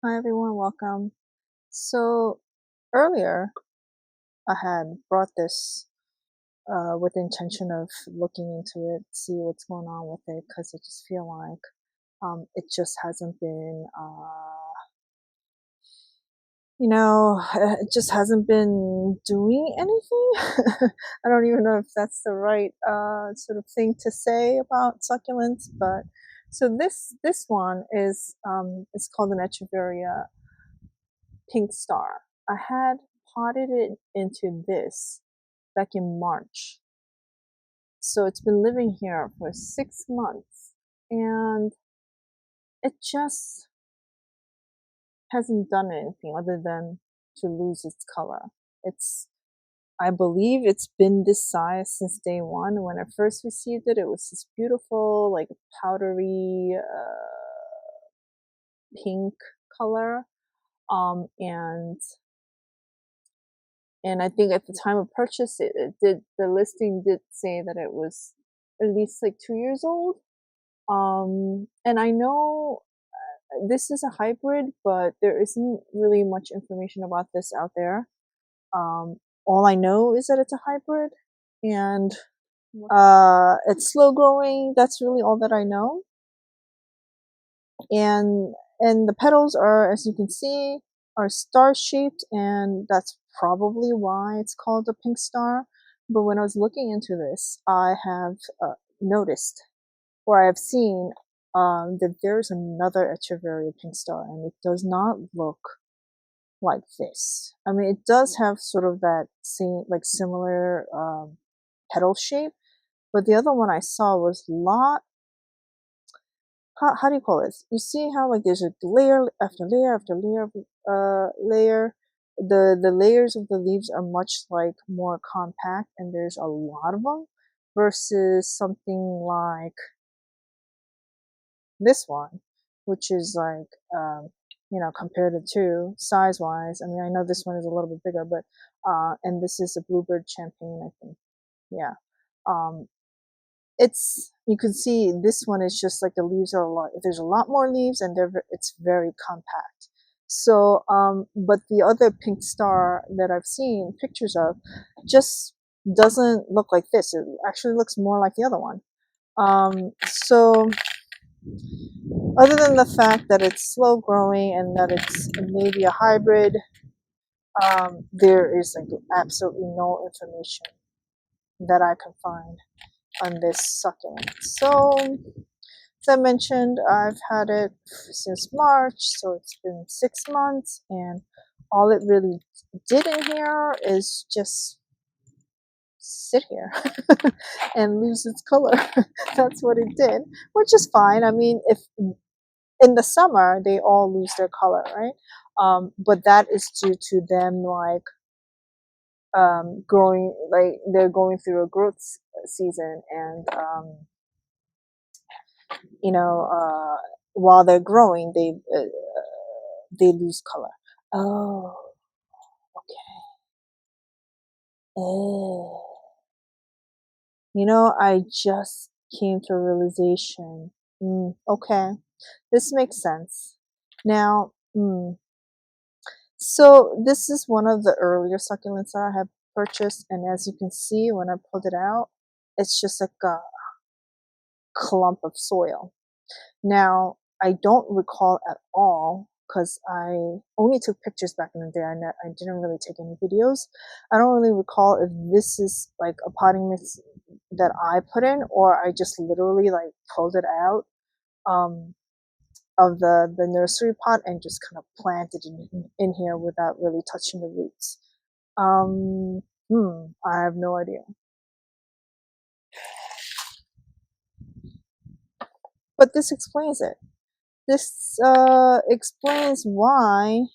Hi everyone, welcome. So earlier I had brought this with the intention of looking into it, see what's going on with it, because I just feel like it just hasn't been, it just hasn't been doing anything. I don't even know if that's the right sort of thing to say about succulents, but so this one is it's called an Echeveria pink star. I had potted it into this back in March. So it's been living here for 6 months and it just hasn't done anything other than to lose its color. I believe it's been this size since day one. When I first received it, it was this beautiful, like powdery pink color. And I think at the time of purchase, the listing did say that it was at least like 2 years old. And I know this is a hybrid, but there isn't really much information about this out there. All I know is that it's a hybrid, and it's slow growing. That's really all that I know. And the petals are, as you can see, are star shaped, and that's probably why it's called a pink star. But when I was looking into this, I have noticed, or I have seen, that there's another Echeveria pink star, and it does not look like this. I mean, it does have sort of that same, like similar petal shape, but the other one I saw was how do you call this? You see how like there's a layer after layer after layer layer. The layers of the leaves are much like more compact, and there's a lot of them, versus something like this one, which is like compared to two size wise. I mean, I know this one is a little bit bigger, but and this is a bluebird champagne, I think. Yeah. Um, it's, you can see this one is just like the leaves are a lot, there's a lot more leaves, and it's very compact. So but the other pink star that I've seen pictures of just doesn't look like this. It actually looks more like the other one. So other than the fact that it's slow growing and that it's maybe a hybrid, there is like absolutely no information that I can find on this succulent. So as I mentioned, I've had it since March, so it's been 6 months, and all it really did in here is just sit here and lose its color. That's what it did, which is fine. I mean, if in the summer they all lose their color, right? But that is due to them like growing, like they're going through a growth season, and while they're growing, they lose color. Oh, okay. Oh. I just came to a realization. Okay, this makes sense. Now, so this is one of the earlier succulents that I have purchased, and as you can see, when I pulled it out, it's just like a clump of soil. Now, I don't recall at all, because I only took pictures back in the day. I didn't really take any videos. I don't really recall if this is like a potting mix that I put in, or I just literally like pulled it out um, of the nursery pot and just kind of planted it in here without really touching the roots. Um, I have no idea. But this explains it. This explains why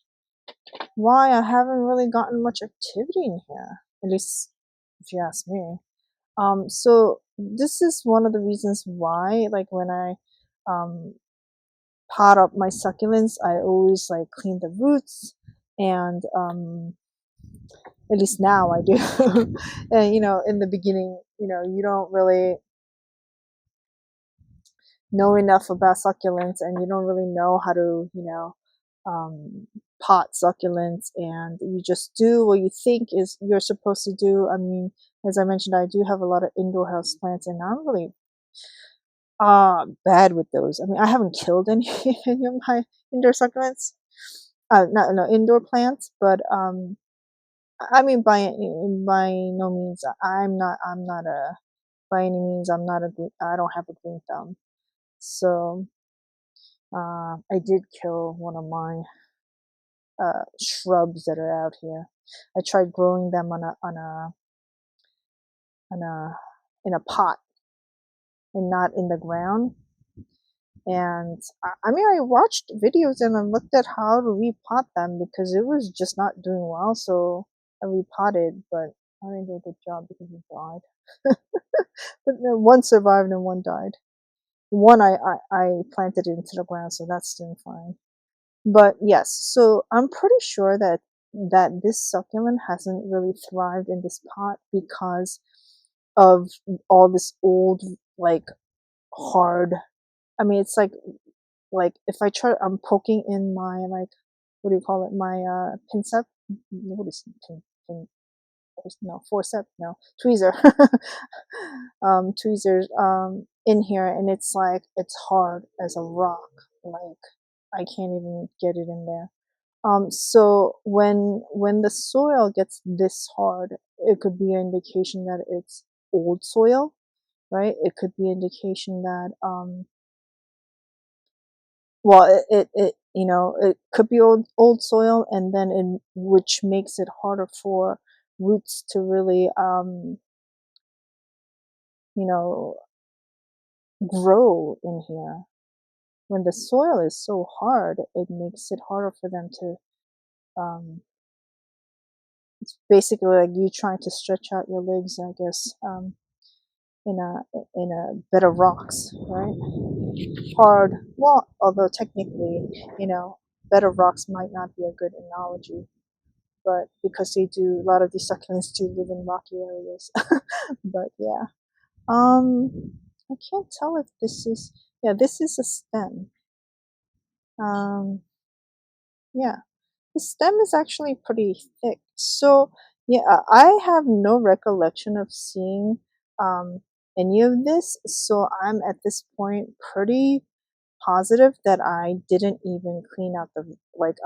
I haven't really gotten much activity in here, at least if you ask me. So this is one of the reasons why, like when I um, pot up my succulents, I always like clean the roots, and at least now I do. And in the beginning, you don't really know enough about succulents, and you don't really know how to, pot succulents, and you just do what you think is you're supposed to do. I mean, as I mentioned, I do have a lot of indoor house plants, and I'm really bad with those. I mean, I haven't killed any, any of my indoor succulents, not no indoor plants, but I mean, by no means, I'm not a by any means, I don't have a green thumb. So I did kill one of my shrubs that are out here. I tried growing them on a in a pot and not in the ground. And I mean, I watched videos and I looked at how to repot them because it was just not doing well. So I repotted, but I didn't do a good job because it died. But one survived and one died. One I planted it into the ground, so that's doing fine. But yes, so I'm pretty sure that this succulent hasn't really thrived in this pot because of all this old, like, hard. I mean, it's like if I try, I'm poking in my, like, what do you call it? My pincet. What is no, forceps, no, tweezer. Tweezers in here, and it's like it's hard as a rock. Like I can't even get it in there. So when the soil gets this hard, it could be an indication that it's old soil, right? It could be an indication that well, it you know, it could be old soil, and then which makes it harder for roots to really you know, grow in here. When the soil is so hard, it makes it harder for them to um it's basically like you trying to stretch out your legs, I guess, in a bed of rocks, right? Hard. Well, although technically, you know, bed of rocks might not be a good analogy, but because they do, a lot of these succulents do live in rocky areas. But yeah, I can't tell if this is, yeah, this is a stem. Um, yeah, the stem is actually pretty thick. So yeah, I have no recollection of seeing um, any of this. So I'm at this point pretty positive that I didn't even clean out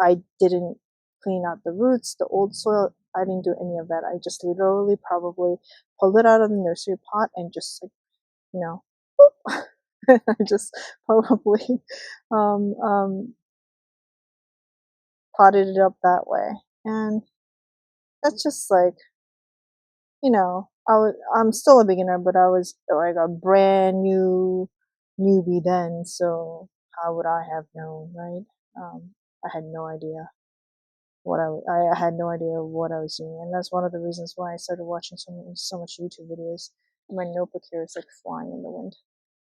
I didn't clean out the roots, the old soil. I didn't do any of that. I just literally probably pulled it out of the nursery pot and just, like, you know, boop. I just probably um, um, potted it up that way. And that's just like, I'm still a beginner, but I was like a brand new newbie then, so how would I have known, right? I had no idea I had no idea what I was doing, and that's one of the reasons why I started watching so much YouTube videos. My notebook here is like flying in the wind.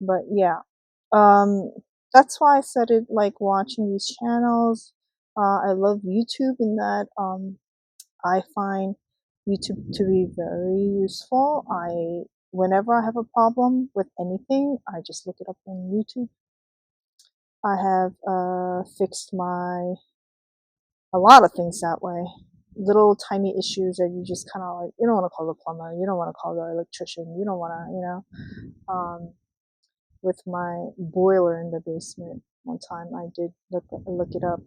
But yeah, um, that's why I started like watching these channels. I love YouTube in that I find YouTube to be very useful. Whenever I have a problem with anything, I just look it up on YouTube. I have fixed a lot of things that way. Little tiny issues that you just kind of like, you don't want to call the plumber, you don't want to call the electrician, you don't want to, with my boiler in the basement. One time I did look it up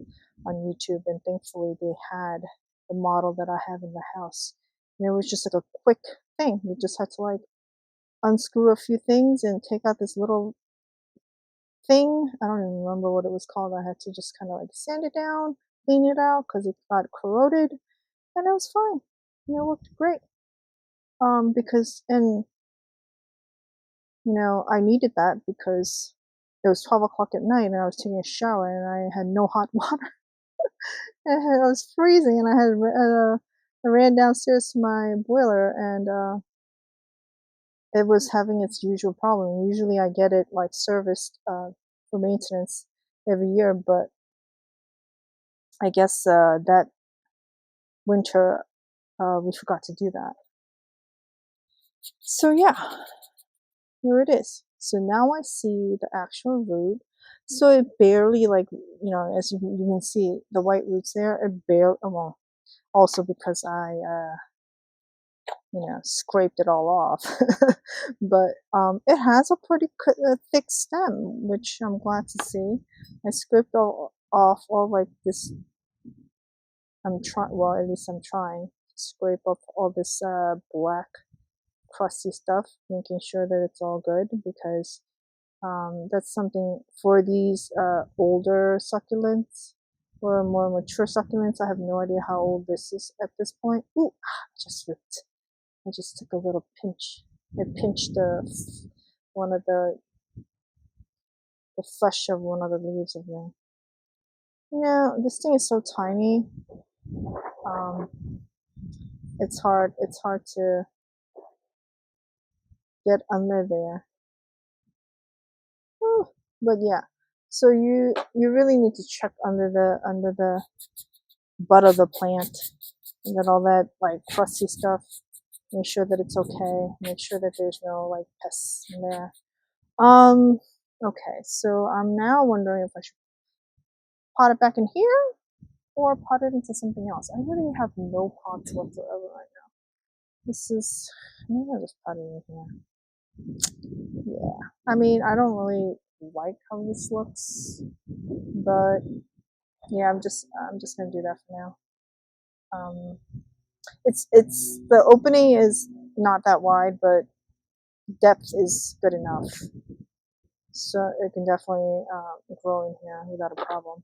on YouTube, and thankfully they had the model that I have in the house. And it was just like a quick thing. You just had to like unscrew a few things and take out this little thing. I don't even remember what it was called. I had to just kind of like sand it down, clean it out because it got corroded, and it was fine. And it worked great. Because and I needed that because it was 12 o'clock at night and I was taking a shower and I had no hot water. I was freezing, and I ran downstairs to my boiler, and it was having its usual problem. Usually I get it like serviced for maintenance every year, but I guess that winter we forgot to do that. So yeah, here it is. So now I see the actual root. So it barely, like, as you can see, the white roots there, it barely, well, also because I, scraped it all off. But it has a pretty thick stem, which I'm glad to see. I scraped off all like this. I'm trying, well, at least I'm trying to scrape up all this black crusty stuff, making sure that it's all good, because that's something for these older succulents or more mature succulents. I have no idea how old this is at this point. Ooh, just ripped. I just took a little pinch. I pinched one of the flesh of one of the leaves of me. This thing is so tiny. Um, it's hard. It's hard to get under there. Whew. But yeah, so you really need to check under the butt of the plant, and then all that like crusty stuff. Make sure that it's okay. Make sure that there's no like pests in there. Okay, so I'm now wondering if I should pot it back in here or pot it into something else. I really have no pots whatsoever right now. This is, maybe I'll just pot it in here. Yeah, I mean, I don't really like how this looks, but yeah, I'm just gonna do that for now. It's the opening is not that wide, but depth is good enough, so it can definitely grow in here without a problem.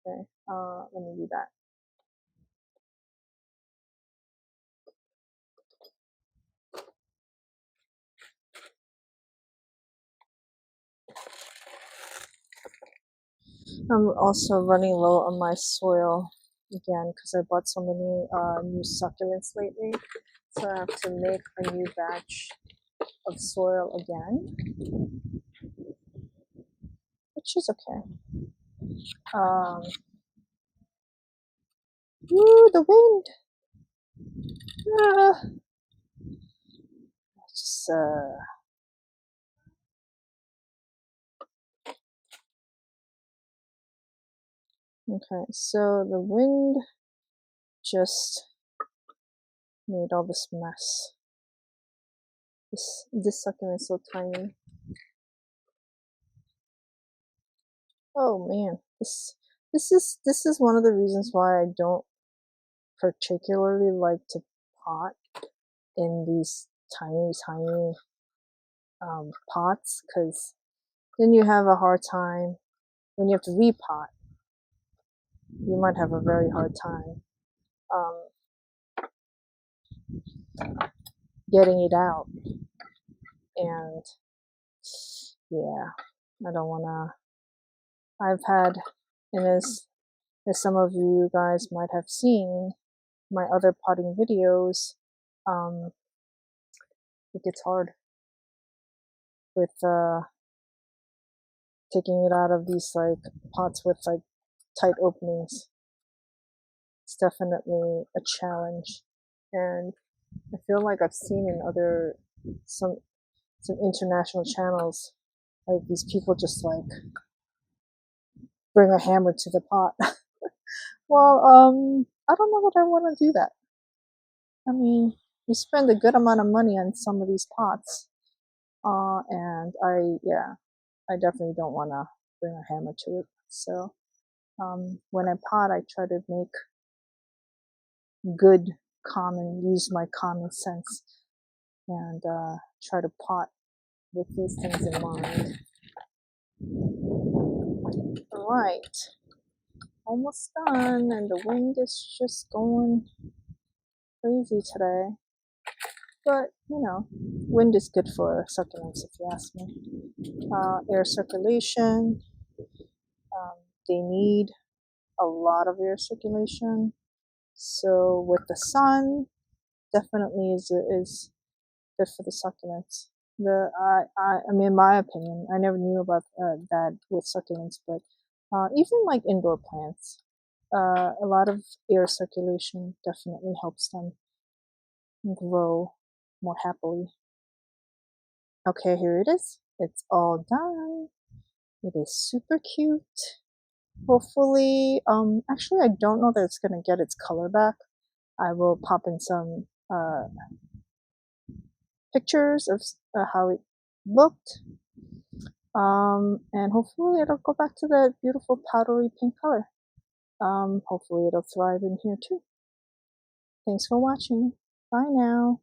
Okay, let me do that. I'm also running low on my soil again because I bought so many new succulents lately. So I have to make a new batch of soil again, which is okay. Ooh, the wind! Ah, just okay. So the wind just made all this mess. This succulent is so tiny. Oh man, this is one of the reasons why I don't particularly like to pot in these tiny pots, because then you have a hard time when you have to repot. You might have a very hard time getting it out, and yeah, I don't wanna. I've had, and as some of you guys might have seen my other potting videos, um, it gets hard with taking it out of these like pots with like tight openings. It's definitely a challenge, and I feel like I've seen in other some international channels, like these people just like bring a hammer to the pot. Well, I don't know that I want to do that. I mean, you spend a good amount of money on some of these pots, and I definitely don't want to bring a hammer to it. So, when I pot, I try to make good use my common sense, and try to pot with these things in mind. All right, almost done, and the wind is just going crazy today. But wind is good for succulents, if you ask me. Air circulation, they need a lot of air circulation. So with the sun, definitely is good for the succulents. I mean, in my opinion, I never knew about that with succulents, but even like indoor plants, a lot of air circulation definitely helps them grow more happily. Okay, here it is. It's all done. It is super cute. Hopefully, actually I don't know that it's gonna get its color back. I will pop in some pictures of how it looked, and hopefully it'll go back to that beautiful powdery pink color. Hopefully it'll thrive in here too. Thanks for watching. Bye now.